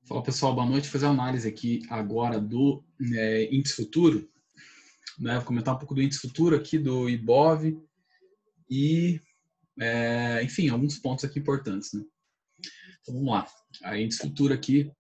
Fala pessoal, boa noite. Vou fazer uma análise aqui agora do índice futuro, né? Vou comentar um pouco do índice futuro aqui do IBOV e, enfim, alguns pontos aqui importantes, né? Então vamos lá. A índice futuro aqui,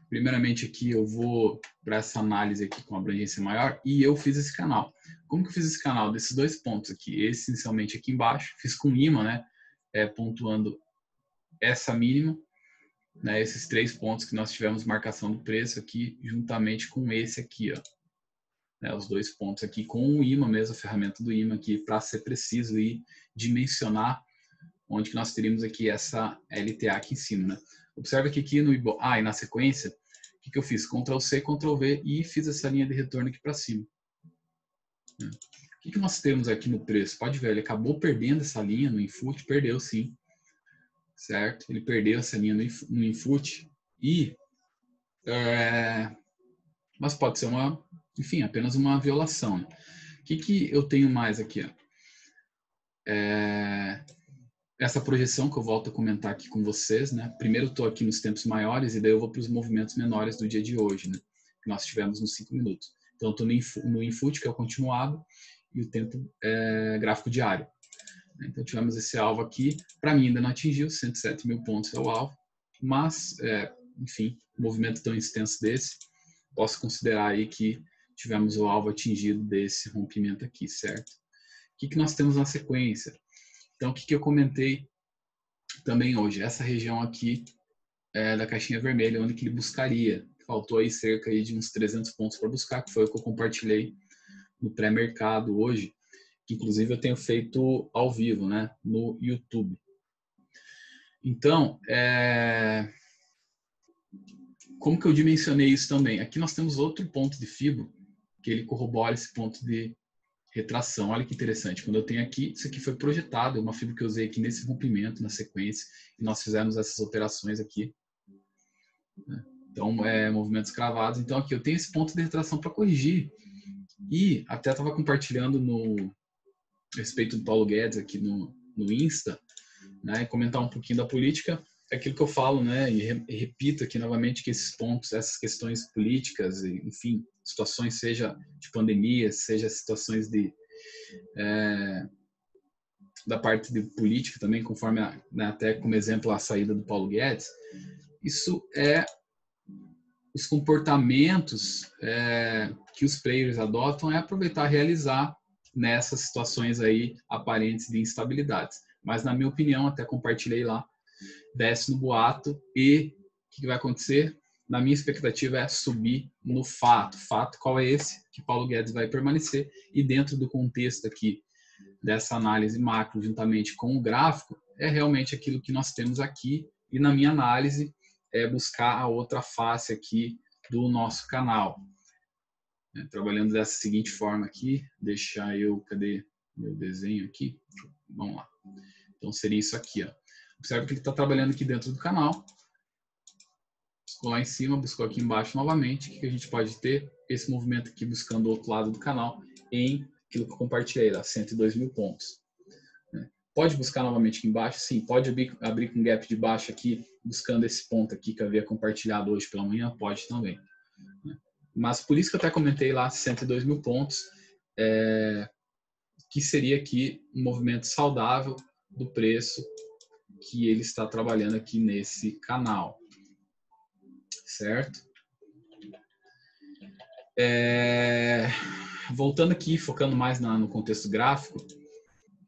primeiramente aqui eu vou para essa análise aqui com abrangência maior e eu fiz esse canal. Como que eu fiz esse canal? Desses dois pontos aqui, esse inicialmente aqui embaixo, fiz com imã, né? Pontuando essa mínima. Né, esses 3 pontos que nós tivemos marcação do preço aqui, juntamente com esse aqui, ó. Né, os 2 pontos aqui com o imã mesmo, a ferramenta do imã aqui, para ser preciso e dimensionar onde que nós teríamos aqui essa LTA aqui em cima, né. Observe que aqui no IBOV, e na sequência, o que eu fiz? Ctrl C, Ctrl V e fiz essa linha de retorno aqui para cima. Né. O que nós temos aqui no preço? Pode ver, ele acabou perdendo essa linha no Infut, perdeu sim. Certo? Ele perdeu essa linha no Infut e mas pode ser enfim, apenas uma violação. Né? O que eu tenho mais aqui? Ó? Essa projeção que eu volto a comentar aqui com vocês, né? Primeiro eu estou aqui nos tempos maiores e daí eu vou para os movimentos menores do dia de hoje, né? Que nós tivemos nos 5 minutos. Então eu estou no Infut, que é o continuado, e o tempo gráfico diário. Então tivemos esse alvo aqui, para mim ainda não atingiu, 107 mil pontos é o alvo, mas, enfim, um movimento tão extenso desse, posso considerar aí que tivemos o alvo atingido desse rompimento aqui, certo? O que nós temos na sequência? Então, o que eu comentei também hoje? Essa região aqui da caixinha vermelha, onde que ele buscaria. Faltou aí cerca aí de uns 300 pontos para buscar, que foi o que eu compartilhei no pré-mercado hoje, que inclusive eu tenho feito ao vivo, né, no YouTube. Então, como que eu dimensionei isso também? Aqui nós temos outro ponto de Fibo, que ele corrobora esse ponto de retração. Olha que interessante, quando eu tenho aqui, isso aqui foi projetado, é uma fibra que eu usei aqui nesse rompimento, na sequência, e nós fizemos essas operações aqui. Né? Então, movimentos cravados. Então, aqui eu tenho esse ponto de retração para corrigir. E até estava compartilhando a respeito do Paulo Guedes aqui no Insta, né, e comentar um pouquinho da política, é aquilo que eu falo, né, e repito aqui novamente que esses pontos, essas questões políticas, enfim, situações, seja de pandemia, seja situações da parte de política também, conforme, né, até como exemplo a saída do Paulo Guedes, isso os comportamentos que os players adotam aproveitar, realizar nessas situações aí aparentes de instabilidades. Mas, na minha opinião, até compartilhei lá, desce no boato e o que vai acontecer? Na minha expectativa é subir no fato. Fato qual é esse? Que Paulo Guedes vai permanecer e dentro do contexto aqui dessa análise macro juntamente com o gráfico é realmente aquilo que nós temos aqui e na minha análise é buscar a outra face aqui do nosso canal. Trabalhando dessa seguinte forma aqui, deixar cadê meu desenho aqui? Vamos lá. Então seria isso aqui, ó. Observe que ele está trabalhando aqui dentro do canal. Buscou lá em cima, buscou aqui embaixo novamente. O que a gente pode ter? Esse movimento aqui buscando o outro lado do canal em aquilo que eu compartilhei lá, 102 mil pontos. Pode buscar novamente aqui embaixo? Sim. Pode abrir com gap de baixo aqui, buscando esse ponto aqui que eu havia compartilhado hoje pela manhã? Pode também. Mas por isso que eu até comentei lá 102 mil pontos, que seria aqui um movimento saudável do preço que ele está trabalhando aqui nesse canal, certo? Voltando aqui, focando mais no contexto gráfico,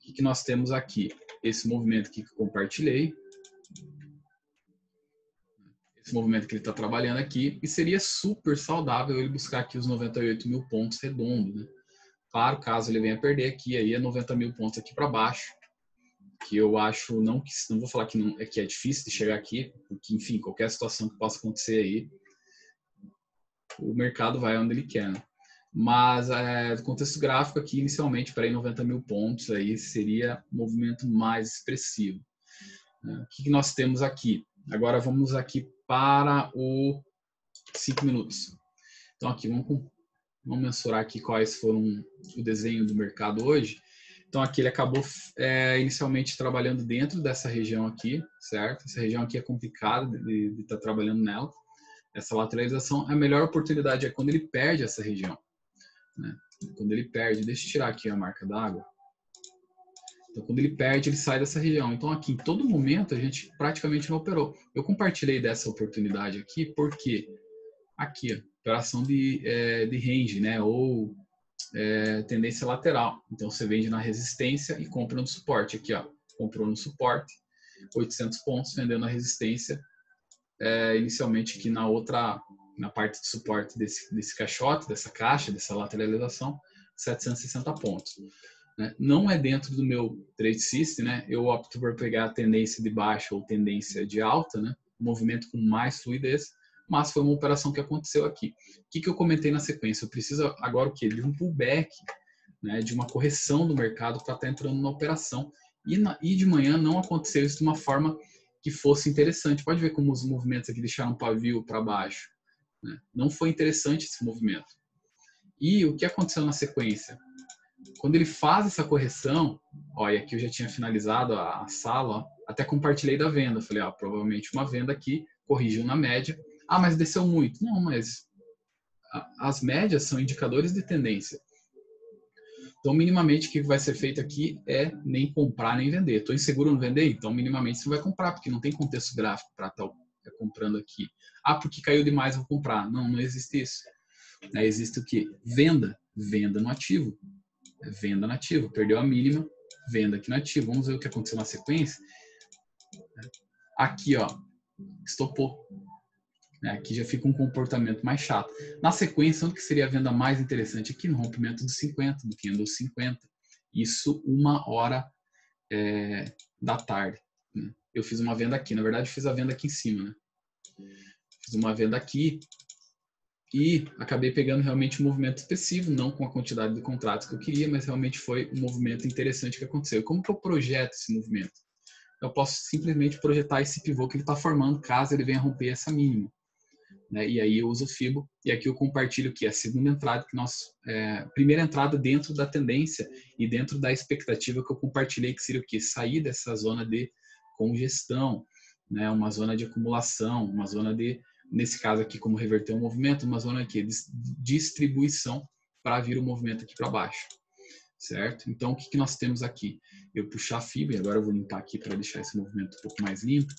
o que nós temos aqui? Esse movimento aqui que eu compartilhei, esse movimento que ele está trabalhando aqui, e seria super saudável ele buscar aqui os 98 mil pontos redondos, né? Claro, caso ele venha perder aqui, aí é 90 mil pontos aqui para baixo, que eu acho, não vou falar que é difícil de chegar aqui, porque, enfim, qualquer situação que possa acontecer aí, o mercado vai onde ele quer, né? Mas, do contexto gráfico aqui, inicialmente, para 90 mil pontos, aí seria um movimento mais expressivo. O que nós temos aqui? Agora vamos aqui para o 5 minutos. Então, aqui, vamos mensurar aqui quais foram o desenho do mercado hoje. Então, aqui ele acabou inicialmente trabalhando dentro dessa região aqui, certo? Essa região aqui é complicada de estar trabalhando nela. Essa lateralização, a melhor oportunidade é quando ele perde essa região, né? Quando ele perde, deixa eu tirar aqui a marca d'água. Então, quando ele perde, ele sai dessa região. Então, aqui, em todo momento, a gente praticamente não operou. Eu compartilhei dessa oportunidade aqui, porque aqui, ó, operação de range, né? Ou tendência lateral. Então, você vende na resistência e compra no suporte. Aqui, ó, comprou no suporte, 800 pontos, vendeu na resistência. Inicialmente aqui na parte de suporte desse caixote, dessa caixa, dessa lateralização, 760 pontos. Né? Não é dentro do meu trade system, né? Eu opto por pegar a tendência de baixa ou tendência de alta, né? Movimento com mais fluidez, mas foi uma operação que aconteceu aqui. O que eu comentei na sequência? Eu preciso agora o quê? De um pullback, né? De uma correção do mercado para estar entrando na operação. E de manhã não aconteceu isso de uma forma que fosse interessante. Pode ver como os movimentos aqui deixaram um pavio para baixo, né? Não foi interessante esse movimento. E o que aconteceu na sequência? Quando ele faz essa correção, ó, e aqui eu já tinha finalizado a sala, ó, até compartilhei da venda. Falei, ó, provavelmente uma venda aqui, corrigiu na média. Ah, mas desceu muito. Não, mas as médias são indicadores de tendência. Então, minimamente, o que vai ser feito aqui é nem comprar nem vender. Estou inseguro no vender? Então, minimamente, você vai comprar, porque não tem contexto gráfico para estar comprando aqui. Ah, porque caiu demais, vou comprar. Não, não existe isso. Existe o quê? Venda. Venda no ativo. Venda no ativo. Perdeu a mínima, venda aqui no ativo. Vamos ver o que aconteceu na sequência. Aqui, ó, estopou. Aqui já fica um comportamento mais chato. Na sequência, onde que seria a venda mais interessante? Aqui no rompimento dos 50, do candle 50. Isso 1h da tarde. Né? Eu fiz uma venda aqui. Na verdade, eu fiz a venda aqui em cima. Né? Fiz uma venda aqui e acabei pegando realmente um movimento expressivo, não com a quantidade de contratos que eu queria, mas realmente foi um movimento interessante que aconteceu. Como que eu projeto esse movimento? Eu posso simplesmente projetar esse pivô que ele está formando, caso ele venha romper essa mínima. Né? E aí eu uso o FIBO, e aqui eu compartilho que a segunda entrada, que primeira entrada dentro da tendência e dentro da expectativa que eu compartilhei, que seria o quê? Sair dessa zona de congestão, né? Uma zona de acumulação, uma zona de, nesse caso aqui, como reverter o movimento, uma zona aqui de distribuição para vir o movimento aqui para baixo. Certo? Então, o que nós temos aqui? Eu puxar a FIBO, e agora eu vou limpar aqui para deixar esse movimento um pouco mais limpo.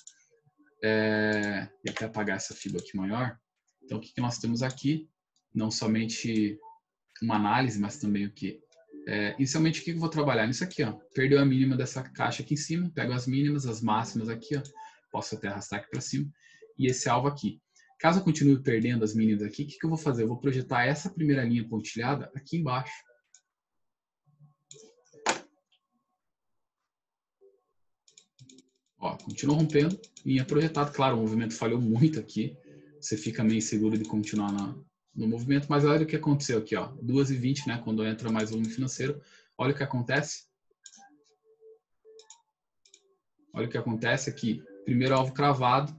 E até apagar essa FIBO aqui maior. Então, o que nós temos aqui? Não somente uma análise, mas também o que? Inicialmente, o que eu vou trabalhar? Nisso aqui, ó. Perdeu a mínima dessa caixa aqui em cima, pego as mínimas, as máximas aqui, ó. Posso até arrastar aqui para cima. E esse alvo aqui. Caso eu continue perdendo as mínimas aqui, o que eu vou fazer? Eu vou projetar essa primeira linha pontilhada aqui embaixo. Ó, continua rompendo, linha projetada. Claro, o movimento falhou muito aqui. Você fica meio inseguro de continuar no movimento, mas olha o que aconteceu aqui, ó. 2h20, né? Quando entra mais volume financeiro. Olha o que acontece. Olha o que acontece aqui. Primeiro alvo cravado.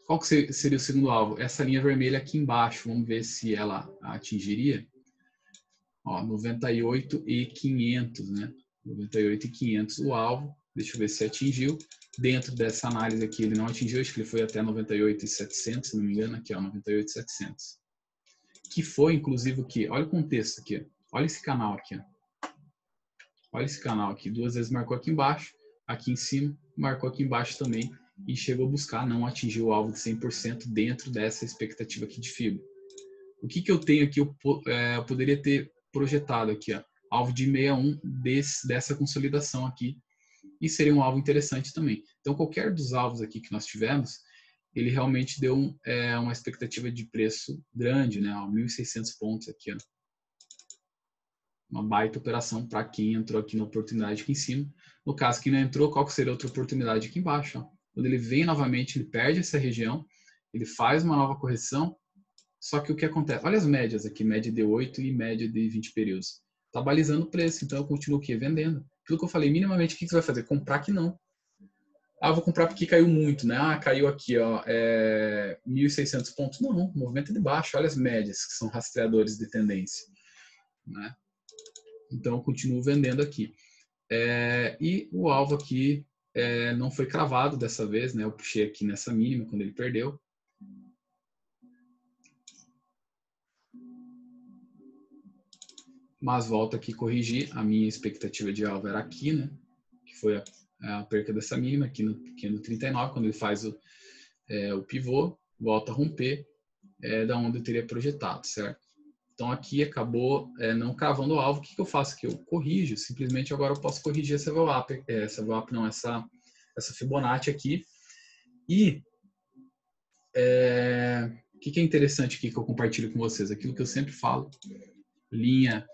Qual que seria o segundo alvo? Essa linha vermelha aqui embaixo. Vamos ver se ela atingiria. Ó, 98.500, né? 98.500 o alvo. Deixa eu ver se atingiu. Dentro dessa análise aqui ele não atingiu, acho que ele foi até 98.700, se não me engano, aqui ó, 98.700. Que foi inclusive o que? Olha o contexto aqui, olha esse canal aqui, ó. Olha esse canal aqui, 2 vezes marcou aqui embaixo, aqui em cima, marcou aqui embaixo também e chegou a buscar, não atingiu o alvo de 100% dentro dessa expectativa aqui de FIBO. O que eu tenho aqui, eu poderia ter projetado aqui, ó, alvo de 61 dessa consolidação aqui, e seria um alvo interessante também. Então, qualquer dos alvos aqui que nós tivemos, ele realmente deu uma expectativa de preço grande, né? 1.600 pontos aqui, ó. Uma baita operação para quem entrou aqui na oportunidade aqui em cima. No caso, quem não entrou, qual que seria outra oportunidade aqui embaixo? Ó? Quando ele vem novamente, ele perde essa região, ele faz uma nova correção, só que o que acontece? Olha as médias aqui, média de 8 e média de 20 períodos. Está balizando o preço, então eu continuo aqui vendendo. Aquilo que eu falei, minimamente, o que você vai fazer? Comprar que não. Ah, vou comprar porque caiu muito, né? Ah, caiu aqui, ó, 1.600 pontos. Não, movimento é de baixo. Olha as médias, que são rastreadores de tendência. Né? Então, eu continuo vendendo aqui. E o alvo aqui não foi cravado dessa vez, né? Eu puxei aqui nessa mínima quando ele perdeu. Mas volto aqui a corrigir. A minha expectativa de alvo era aqui, né? Que foi a perca dessa mínima, aqui no 39, quando ele faz o pivô, volta a romper da onde eu teria projetado, certo? Então aqui acabou não cravando o alvo. O que eu faço aqui? Eu corrijo, simplesmente agora eu posso corrigir essa VWAP, essa Fibonacci aqui. E o que é interessante aqui que eu compartilho com vocês? Aquilo que eu sempre falo, linha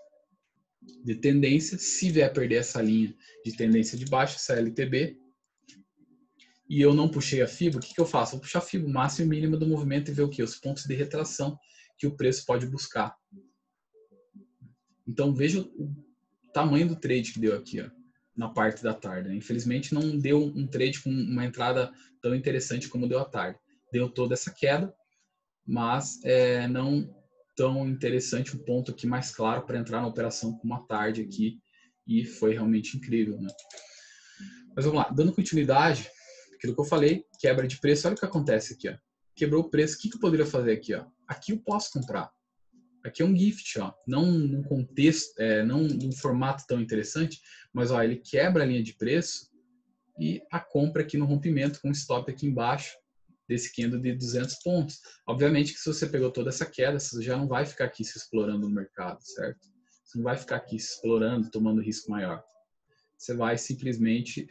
de tendência, se vier perder essa linha de tendência de baixo, essa LTB, e eu não puxei a FIBO, o que eu faço? Eu vou puxar a FIBO máxima e mínima do movimento e ver o que? Os pontos de retração que o preço pode buscar. Então veja o tamanho do trade que deu aqui, ó, na parte da tarde. Infelizmente não deu um trade com uma entrada tão interessante como deu à tarde. Deu toda essa queda, mas não tão interessante, um ponto aqui mais claro para entrar na operação como a tarde aqui, e foi realmente incrível, né? Mas vamos lá, dando continuidade, aquilo que eu falei, quebra de preço, olha o que acontece aqui, ó. Quebrou o preço, o que eu poderia fazer aqui, ó? Aqui eu posso comprar. Aqui é um gift, ó, não num contexto, não num formato tão interessante, mas ó, ele quebra a linha de preço e a compra aqui no rompimento com stop aqui embaixo desse candle de 200 pontos. Obviamente que se você pegou toda essa queda, você já não vai ficar aqui se explorando no mercado, certo? Você não vai ficar aqui se explorando, tomando risco maior. Você vai simplesmente,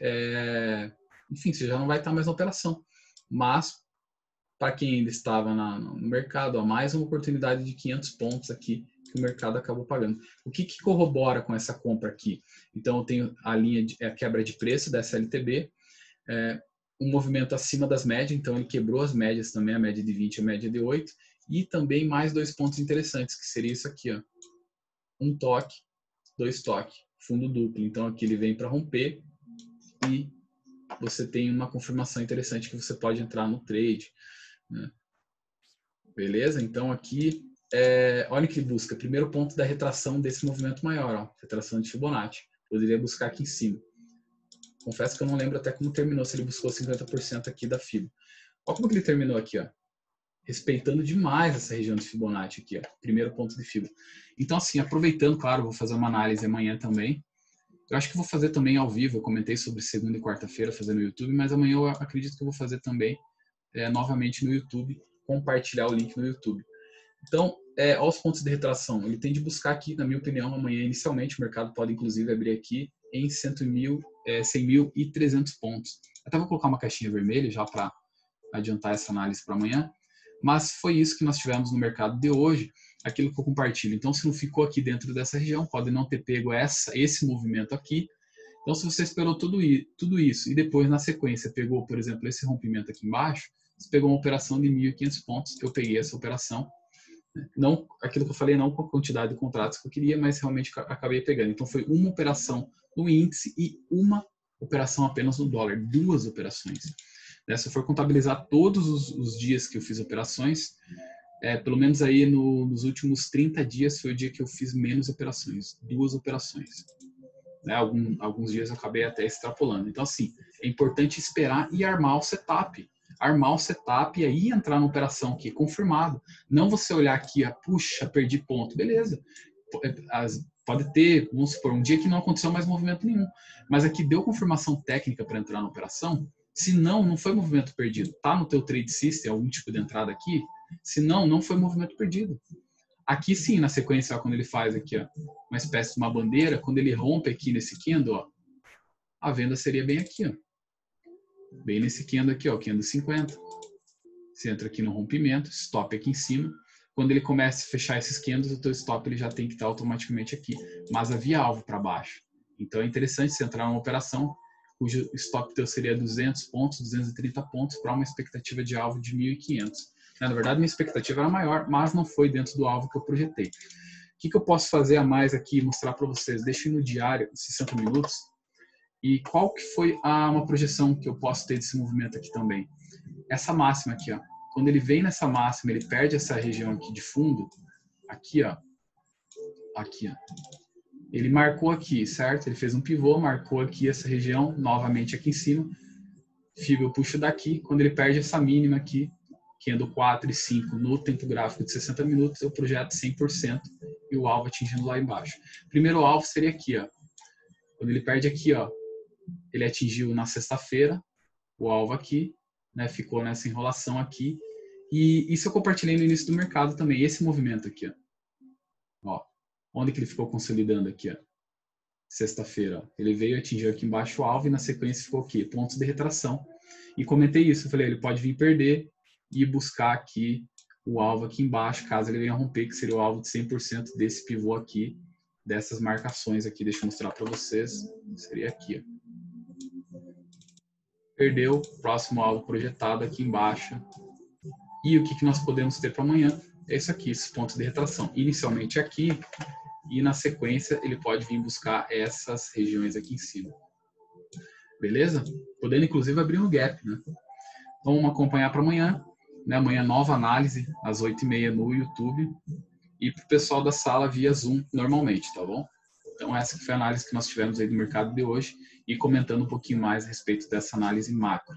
enfim, você já não vai estar mais na operação. Mas para quem ainda estava no mercado, ó, mais uma oportunidade de 500 pontos aqui que o mercado acabou pagando. O que corrobora com essa compra aqui? Então, eu tenho a linha de quebra de preço dessa LTB, um movimento acima das médias, então ele quebrou as médias também, a média de 20 e a média de 8, e também mais dois pontos interessantes, que seria isso aqui, ó, um toque, dois toques, fundo duplo. Então, aqui ele vem para romper e você tem uma confirmação interessante que você pode entrar no trade, né? Beleza? Então aqui, olha o que ele busca. Primeiro ponto da retração desse movimento maior, ó, retração de Fibonacci. Poderia buscar aqui em cima. Confesso que eu não lembro até como terminou, se ele buscou 50% aqui da Fibo. Olha como que ele terminou aqui, ó. Respeitando demais essa região de Fibonacci aqui, ó. Primeiro ponto de Fibo. Então assim, aproveitando, claro, vou fazer uma análise amanhã também. Eu acho que vou fazer também ao vivo. Eu comentei sobre segunda e quarta-feira fazendo no YouTube, mas amanhã eu acredito que eu vou fazer também novamente no YouTube, compartilhar o link no YouTube. Então, aos pontos de retração, ele tem de buscar aqui, na minha opinião, amanhã inicialmente, o mercado pode inclusive abrir aqui em 100.300 pontos. Até vou colocar uma caixinha vermelha já para adiantar essa análise para amanhã, mas foi isso que nós tivemos no mercado de hoje, aquilo que eu compartilho. Então, se não ficou aqui dentro dessa região, pode não ter pego esse movimento aqui. Então, se você esperou tudo isso e depois, na sequência, pegou, por exemplo, esse rompimento aqui embaixo, você pegou uma operação de 1.500 pontos, eu peguei essa operação, não aquilo que eu falei, não com a quantidade de contratos que eu queria, mas realmente acabei pegando. Então, foi uma operação no índice e uma operação apenas no dólar, duas operações. Se eu for contabilizar todos os dias que eu fiz operações, pelo menos aí nos últimos 30 dias foi o dia que eu fiz menos operações, duas operações. Alguns dias eu acabei até extrapolando. Então, assim, é importante esperar e armar o setup. Armar o setup e aí entrar na operação aqui, confirmado. Não você olhar aqui, puxa, perdi ponto. Beleza. Pode ter, vamos supor, um dia que não aconteceu mais movimento nenhum. Mas aqui deu confirmação técnica para entrar na operação. Se não foi movimento perdido. Tá no teu trade system, algum tipo de entrada aqui. Se não foi movimento perdido. Aqui sim, na sequência, ó, quando ele faz aqui, ó, uma espécie de uma bandeira, quando ele rompe aqui nesse candle, ó, a venda seria bem aqui, ó. Bem nesse candle aqui, ó, candle 50. Você entra aqui no rompimento, stop aqui em cima. Quando ele começa a fechar esses candles, o teu stop ele já tem que estar automaticamente aqui. Mas havia alvo para baixo. Então é interessante você entrar numa operação cujo stop teu seria 200 pontos, 230 pontos, para uma expectativa de alvo de 1.500. Na verdade, minha expectativa era maior, mas não foi dentro do alvo que eu projetei. O que eu posso fazer a mais aqui, mostrar para vocês? Deixa eu ir no diário, 60 minutos. E qual que foi uma projeção que eu posso ter desse movimento aqui também? Essa máxima aqui, ó. Quando ele vem nessa máxima, ele perde essa região aqui de fundo. Aqui, ó. Aqui, ó. ele marcou aqui, certo? Ele fez um pivô, marcou aqui essa região, novamente aqui em cima. Fibo eu puxo daqui, quando ele perde essa mínima aqui, que é do 4 e 5 no tempo gráfico de 60 minutos, eu projeto 100% e o alvo atingindo lá embaixo. Primeiro alvo seria aqui, ó. Quando ele perde aqui, ó, ele atingiu na sexta-feira o alvo aqui, né? Ficou nessa enrolação aqui. E isso eu compartilhei no início do mercado também, esse movimento aqui, ó. Onde que ele ficou consolidando aqui, ó? Sexta-feira, ele veio, atingiu aqui embaixo o alvo e na sequência ficou aqui, pontos de retração. E comentei isso, eu falei, ele pode vir perder e buscar aqui o alvo aqui embaixo, caso ele venha romper, que seria o alvo de 100% desse pivô aqui, dessas marcações aqui. Deixa eu mostrar para vocês, seria aqui, ó. Perdeu, próximo alvo projetado aqui embaixo. E o que nós podemos ter para amanhã é isso aqui, esses pontos de retração. Inicialmente aqui, e na sequência ele pode vir buscar essas regiões aqui em cima. Beleza? Podendo inclusive abrir um gap, né? Então vamos acompanhar para amanhã, né? Amanhã nova análise às 8h30 no YouTube e para o pessoal da sala via Zoom normalmente, tá bom? Então essa foi a análise que nós tivemos aí do mercado de hoje e comentando um pouquinho mais a respeito dessa análise macro.